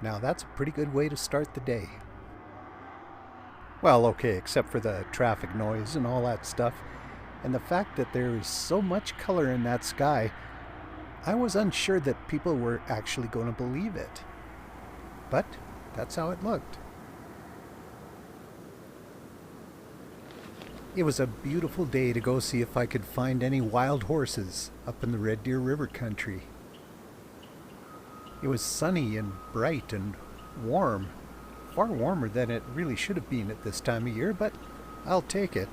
Now that's a pretty good way to start the day. Well, okay, except for the traffic noise and all that stuff, and the fact that there is so much color in that sky, I was unsure that people were actually going to believe it. But that's how it looked. It was a beautiful day to go see if I could find any wild horses up in the Red Deer River country. It was sunny and bright and warm, far warmer than it really should have been at this time of year, but I'll take it.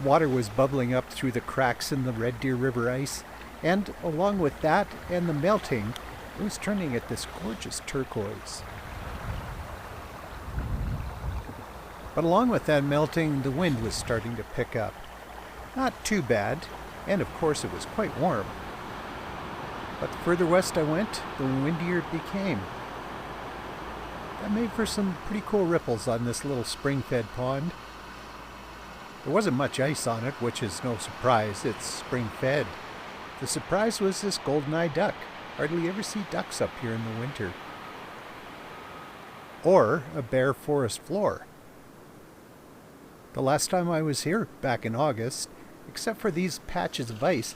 Water was bubbling up through the cracks in the Red Deer River ice, and along with that and the melting, it was turning at this gorgeous turquoise. But along with that melting, the wind was starting to pick up. Not too bad, and of course it was quite warm. But the further west I went, the windier it became. That made for some pretty cool ripples on this little spring-fed pond. There wasn't much ice on it, which is no surprise. It's spring-fed. The surprise was this golden-eye duck. Hardly ever see ducks up here in the winter. Or a bare forest floor. The last time I was here, back in August, except for these patches of ice,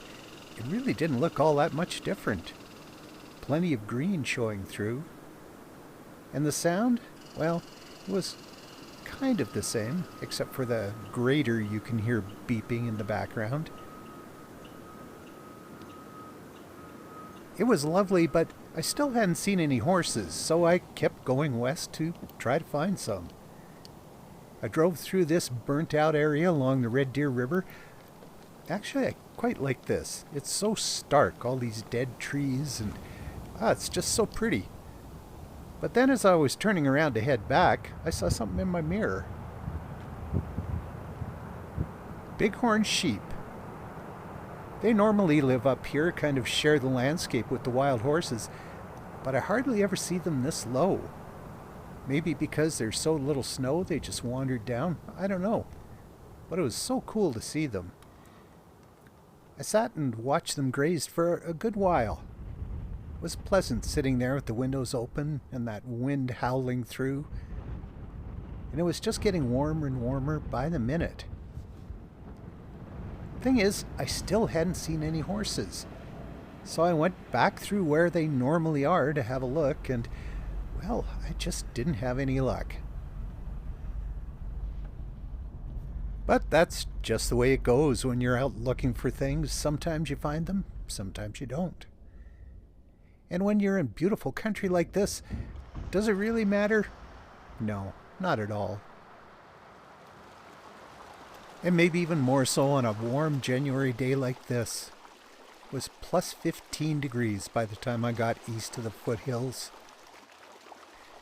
it really didn't look all that much different. Plenty of green showing through. And the sound? Well, it was kind of the same, except for the grater you can hear beeping in the background. It was lovely, but I still hadn't seen any horses, so I kept going west to try to find some. I drove through this burnt-out area along the Red Deer River. Actually, I quite like this. It's so stark, all these dead trees, and it's just so pretty. But then as I was turning around to head back, I saw something in my mirror. Bighorn sheep. They normally live up here, kind of share the landscape with the wild horses, but I hardly ever see them this low. Maybe because there's so little snow they just wandered down. I don't know. But it was so cool to see them. I sat and watched them graze for a good while. It was pleasant sitting there with the windows open and that wind howling through. And it was just getting warmer and warmer by the minute. Thing is, I still hadn't seen any horses. So I went back through where they normally are to have a look, and well, I just didn't have any luck. But that's just the way it goes when you're out looking for things. Sometimes you find them, sometimes you don't. And when you're in beautiful country like this, does it really matter? No, not at all. And maybe even more so on a warm January day like this. It was plus 15 degrees by the time I got east of the foothills.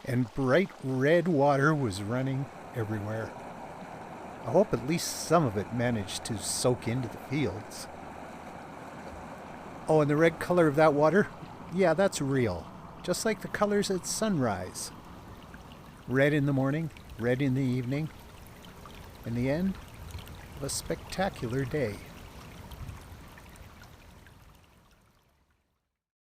And bright red water was running everywhere. I hope at least some of it managed to soak into the fields. Oh, and the red color of that water? Yeah, that's real. Just like the colors at sunrise. Red in the morning, red in the evening. In the end of a spectacular day.